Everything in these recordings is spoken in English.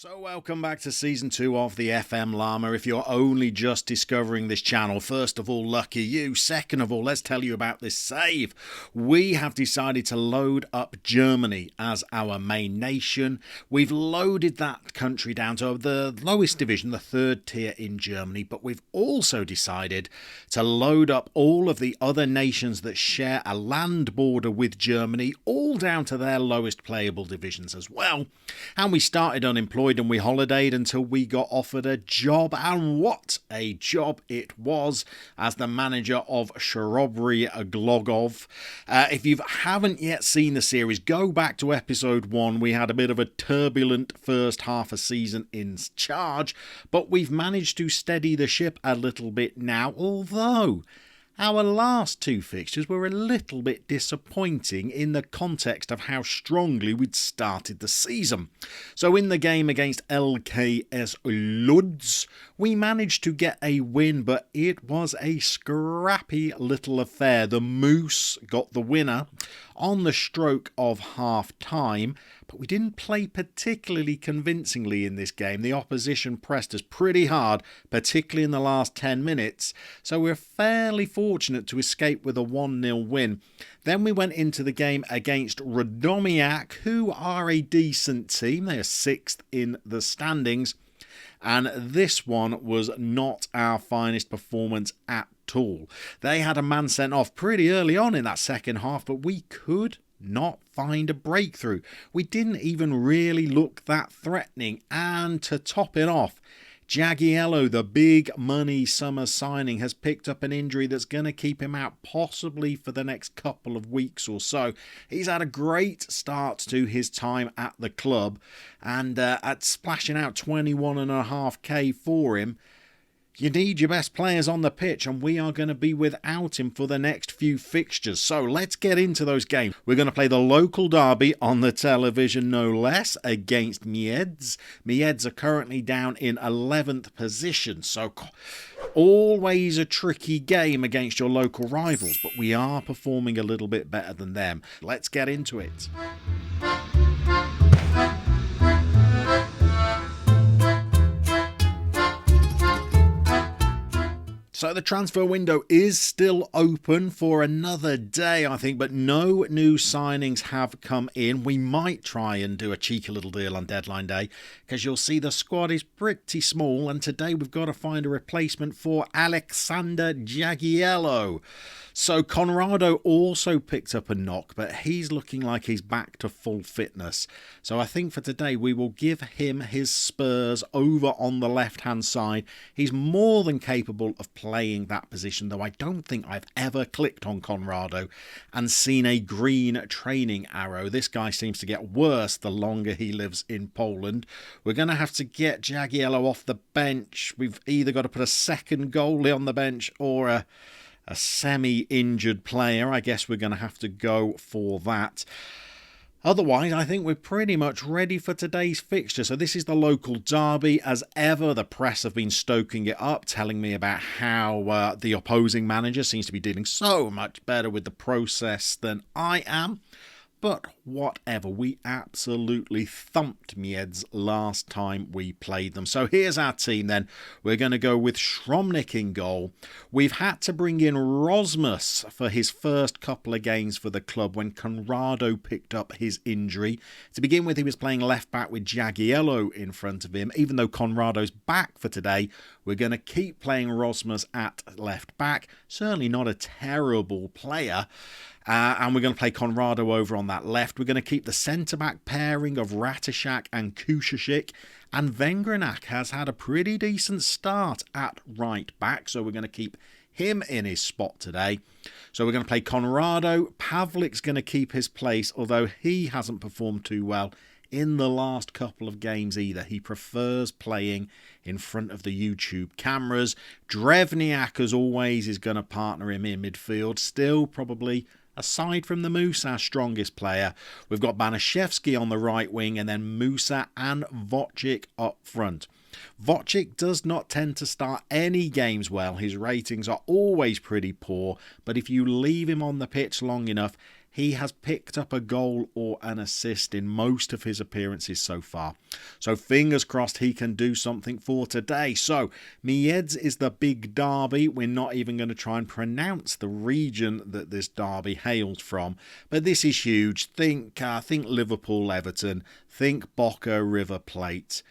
So welcome back to Season 2 of the FM LLaMa. If you're only just discovering this channel, first of all, lucky you. Second of all, let's tell you about this save. We have decided to load up Germany as our main nation. We've loaded that country down to the lowest division, the third tier in Germany, but we've also decided to load up all of the other nations that share a land border with Germany, all down to their lowest playable divisions as well. And we started unemployed and we holidayed until we got offered a job, and what a job it was as the manager of Chrobry Glogow. If you haven't yet seen the series, go back to episode 1. We had a bit of a turbulent first half of season in charge, but we've managed to steady the ship a little bit now, although our last two fixtures were a little bit disappointing in the context of how strongly we'd started the season. So in the game against LKS Lodz, we managed to get a win, but it was a scrappy little affair. The Moose got the winner on the stroke of half-time, but we didn't play particularly convincingly in this game. The opposition pressed us pretty hard, particularly in the last 10 minutes, so we're fairly fortunate to escape with a 1-0 win. Then we went into the game against Radomiak, who are a decent team. They are 6th in the standings, and this one was not our finest performance at all. They had a man sent off pretty early on in that second half, but we could not find a breakthrough. We didn't even really look that threatening, and to top it off, Jagiello, the big money summer signing, has picked up an injury that's going to keep him out possibly for the next couple of weeks or so. He's had a great start to his time at the club, and at splashing out 21.5k for him, you need your best players on the pitch, and we are going to be without him for the next few fixtures. So let's get into those games. We're going to play the local derby on the television, no less, against Miedz. Miedz are currently down in 11th position, so always a tricky game against your local rivals, but we are performing a little bit better than them. Let's get into it. So the transfer window is still open for another day, I think, but no new signings have come in. We might try and do a cheeky little deal on deadline day, because you'll see the squad is pretty small, and today we've got to find a replacement for Alexander Jagiello. So Conrado also picked up a knock, but he's looking like he's back to full fitness. So I think for today we will give him his spurs over on the left-hand side. He's more than capable of playing that position, though I don't think I've ever clicked on Conrado and seen a green training arrow. This guy seems to get worse the longer he lives in Poland. We're going to have to get Jagiello off the bench. We've either got to put a second goalie on the bench or a semi-injured player. I guess we're going to have to go for that. Otherwise, I think we're pretty much ready for today's fixture. So this is the local derby. As ever, the press have been stoking it up, telling me about how the opposing manager seems to be dealing so much better with the process than I am. But whatever, we absolutely thumped Miedz last time we played them. So here's our team then. We're going to go with Schromnik in goal. We've had to bring in Rosmus for his first couple of games for the club when Conrado picked up his injury. To begin with, he was playing left back with Jagiello in front of him. Even though Conrado's back for today, we're going to keep playing Rosmus at left back. Certainly not a terrible player. And we're going to play Conrado over on that left. We're going to keep the centre-back pairing of Ratashak and Kushashik. And Vengranak has had a pretty decent start at right back, so we're going to keep him in his spot today. So we're going to play Conrado. Pavlik's going to keep his place, although he hasn't performed too well in the last couple of games either. He prefers playing in front of the YouTube cameras. Drevniak, as always, is going to partner him in midfield. Still probably, aside from the Moose, our strongest player. We've got Banaszewski on the right wing, and then Musa and Wojcik up front. Wojcik does not tend to start any games well. His ratings are always pretty poor, but if you leave him on the pitch long enough, he has picked up a goal or an assist in most of his appearances so far. So fingers crossed he can do something for today. So Miedz is the big derby. We're not even going to try and pronounce the region that this derby hails from. But this is huge. Think Liverpool, Everton. Think Boca, River Plate.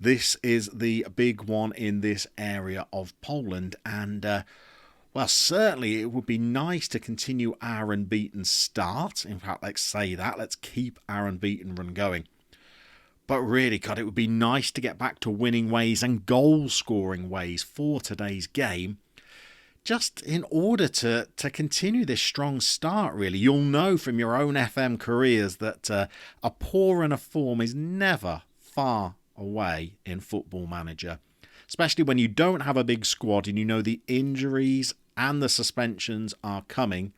This is the big one in this area of Poland. And well, certainly it would be nice to continue our unbeaten start. In fact, let's say that. Let's keep our unbeaten run going. But really, God, it would be nice to get back to winning ways and goal-scoring ways for today's game. Just in order to continue this strong start, really. You'll know from your own FM careers that a poor run of form is never far away in Football Manager. Especially when you don't have a big squad and you know the injuries and the suspensions are coming,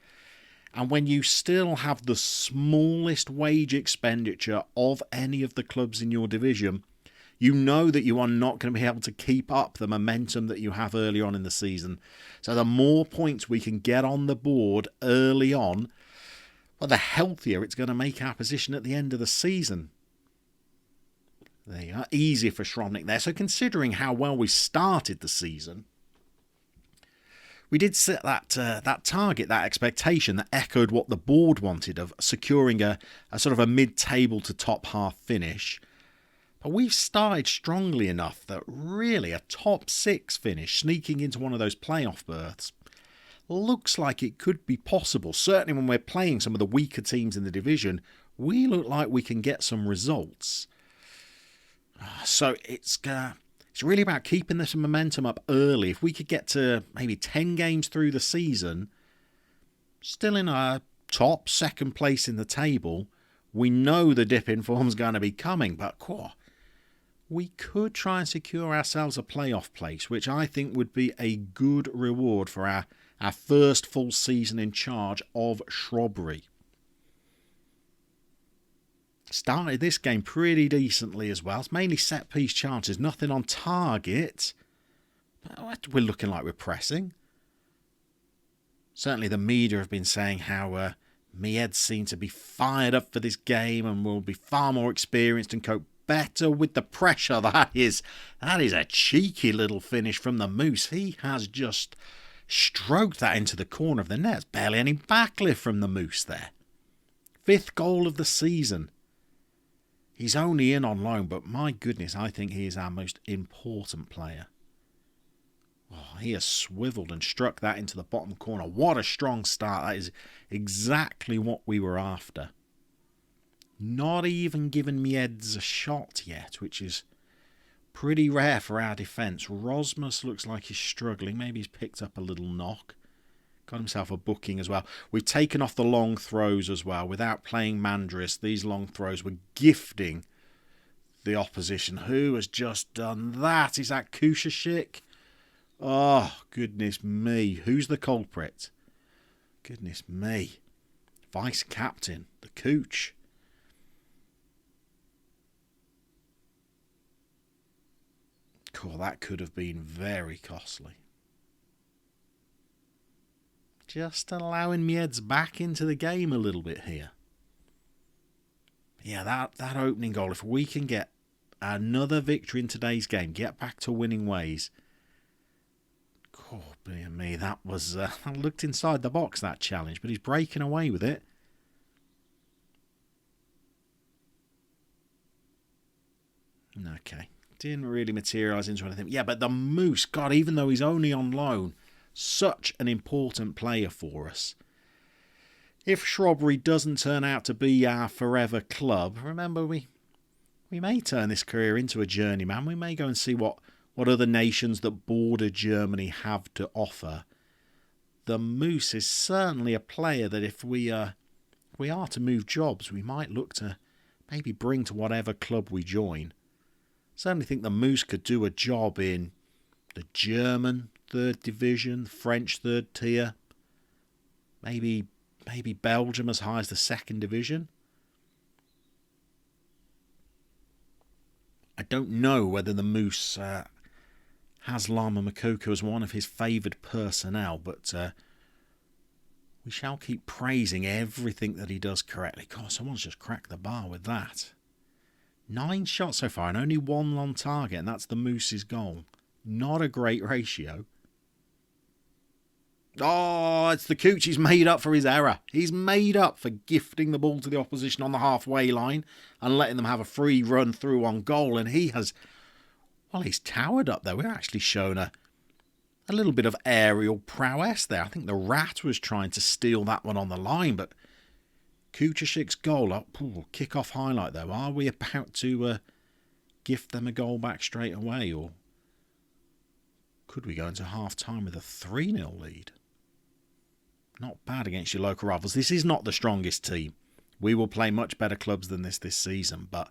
and when you still have the smallest wage expenditure of any of the clubs in your division, you know that you are not going to be able to keep up the momentum that you have early on in the season. So the more points we can get on the board early on, well, the healthier it's going to make our position at the end of the season. There you are. Easy for Chrobry there. So considering how well we started the season, we did set that target, that expectation that echoed what the board wanted of securing a sort of a mid-table to top half finish. But we've started strongly enough that really a top 6 finish, sneaking into one of those playoff berths, looks like it could be possible. Certainly when we're playing some of the weaker teams in the division, we look like we can get some results. So it's really about keeping this momentum up early. If we could get to maybe 10 games through the season, still in a top second place in the table, we know the dip in form's going to be coming, but we could try and secure ourselves a playoff place, which I think would be a good reward for our first full season in charge of Chrobry. Started this game pretty decently as well. It's mainly set-piece chances, nothing on target. But we're looking like we're pressing. Certainly the media have been saying how Miedz seemed to be fired up for this game and will be far more experienced and cope better with the pressure. That is a cheeky little finish from the Moose. He has just stroked that into the corner of the net. There's barely any backlift from the Moose there. 5th goal of the season. He's only in on loan, but my goodness, I think he is our most important player. Oh, he has swiveled and struck that into the bottom corner. What a strong start. That is exactly what we were after. Not even given Miedz a shot yet, which is pretty rare for our defence. Rasmus looks like he's struggling. Maybe he's picked up a little knock. Got himself a booking as well. We've taken off the long throws as well. Without playing Mandris, these long throws were gifting the opposition. Who has just done that? Is that Kushashik? Oh, goodness me. Who's the culprit? Goodness me. Vice captain, the Cooch. Cool, that could have been very costly. Just allowing Miedz back into the game a little bit here. Yeah, that opening goal, if we can get another victory in today's game, get back to winning ways. Oh, dear me, that was... I looked inside the box, that challenge, but he's breaking away with it. Okay, didn't really materialise into anything. Yeah, but the Moose, God, even though he's only on loan, such an important player for us. If Chrobry doesn't turn out to be our forever club, remember we may turn this career into a journeyman. We may go and see what other nations that border Germany have to offer. The Moose is certainly a player that if we are to move jobs, we might look to maybe bring to whatever club we join. Certainly think the Moose could do a job in the German 3rd division, French 3rd tier, maybe Belgium as high as the 2nd division. I don't know whether the Moose has Lama Makoko as one of his favoured personnel, but We shall keep praising everything that he does correctly. God, someone's just cracked the bar with that. 9 shots so far and only 1 on target, and that's the Moose's goal. Not a great ratio. Oh, it's the Cooch. He's made up for his error. He's made up for gifting the ball to the opposition on the halfway line and letting them have a free run through on goal. And he has, well, he's towered up there. We're actually shown a little bit of aerial prowess there. I think the Rat was trying to steal that one on the line, but Kuchashik's goal up. Kick-off highlight, though. Are we about to gift them a goal back straight away, or could we go into half-time with a 3-0 lead? Not bad against your local rivals. This is not the strongest team. We will play much better clubs than this season, but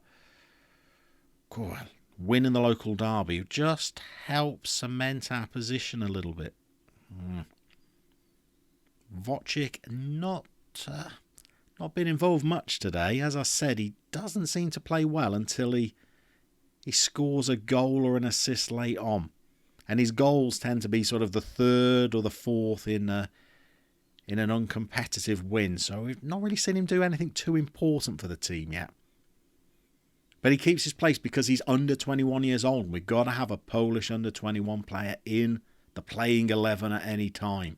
winning the local derby just helps cement our position a little bit. Wojcik not been involved much today. As I said, he doesn't seem to play well until he scores a goal or an assist late on. And his goals tend to be sort of the 3rd or the 4th in an uncompetitive win. So we've not really seen him do anything too important for the team yet. But he keeps his place because he's under 21 years old. We've got to have a Polish under 21 player in the playing 11 at any time.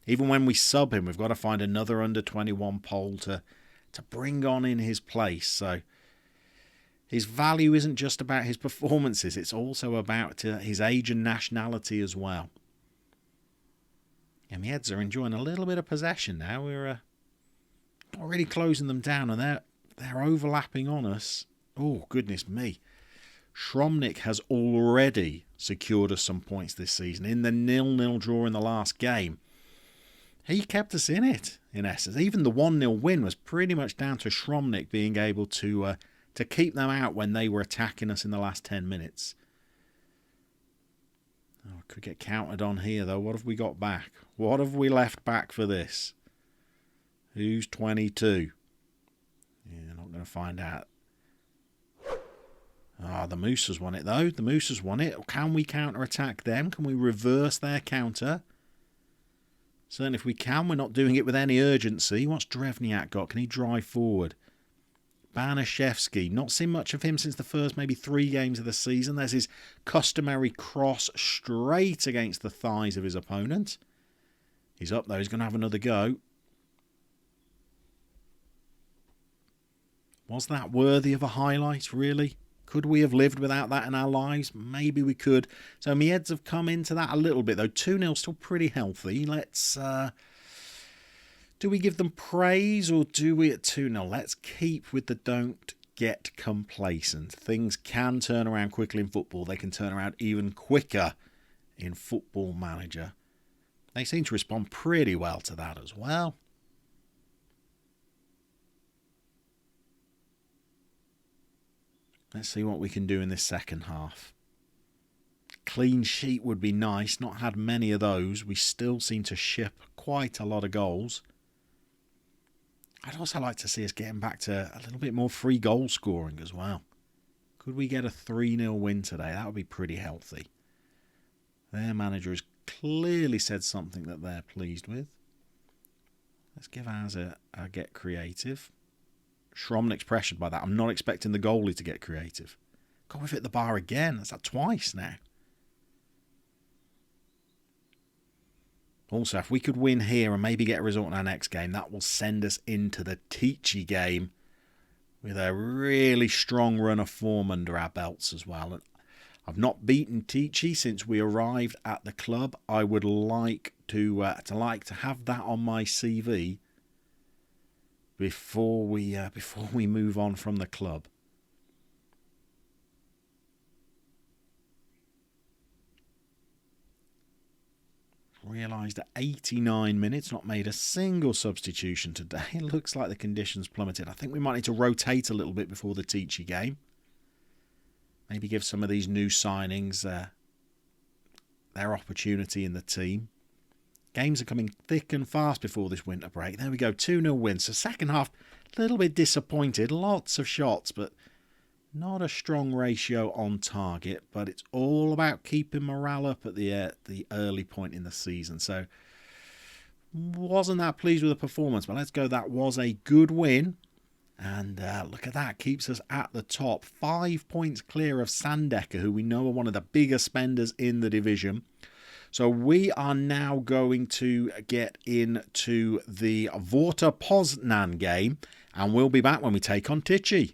Even when we sub him, we've got to find another under 21 Pole to bring on in his place. So his value isn't just about his performances. It's also about his age and nationality as well. And the Eds are enjoying a little bit of possession now. We're not really closing them down, and they're overlapping on us. Oh, goodness me. Chrobry has already secured us some points this season. In the 0-0 draw in the last game, he kept us in it, in essence. Even the 1-0 win was pretty much down to Chrobry being able to keep them out when they were attacking us in the last 10 minutes. Oh, could get countered on here, though. What have we got back? What have we left back for this? Who's 22? Yeah, not going to find out. The Moose has won it, though. The Moose has won it. Can we counter-attack them? Can we reverse their counter? Certainly if we can. We're not doing it with any urgency. What's Drevniak got? Can he drive forward? Banaszewski. Not seen much of him since the first maybe 3 games of the season. There's his customary cross straight against the thighs of his opponent. He's up, though. He's going to have another go. Was that worthy of a highlight, really? Could we have lived without that in our lives? Maybe we could. So Mieds have come into that a little bit, though. 2-0 still pretty healthy. Let's... do we give them praise or do we at 2-0? Let's keep with the don't get complacent. Things can turn around quickly in football. They can turn around even quicker in Football Manager. They seem to respond pretty well to that as well. Let's see what we can do in this second half. Clean sheet would be nice. Not had many of those. We still seem to ship quite a lot of goals. I'd also like to see us getting back to a little bit more free goal scoring as well. Could we get a 3-0 win today? That would be pretty healthy. Their manager has clearly said something that they're pleased with. Let's give ours a get creative. Chrobry's pressured by that. I'm not expecting the goalie to get creative. God, we've hit the bar again. That's that twice now. Also, if we could win here and maybe get a result in our next game, that will send us into the Tichy game with a really strong run of form under our belts as well. And I've not beaten Tichy since we arrived at the club. I would like to have that on my CV before we move on from the club. Realised at 89 minutes, not made a single substitution today. It looks like the conditions plummeted. I think we might need to rotate a little bit before the Tichy game. Maybe give some of these new signings their opportunity in the team. Games are coming thick and fast before this winter break. There we go, 2-0 win. So second half, a little bit disappointed. Lots of shots, but not a strong ratio on target. But it's all about keeping morale up at the early point in the season. So wasn't that pleased with the performance, but let's go. That was a good win. And look at that, keeps us at the top. 5 points clear of Sandecker, who we know are one of the bigger spenders in the division. So we are now going to get into the Warta Poznan game, and we'll be back when we take on Tichy.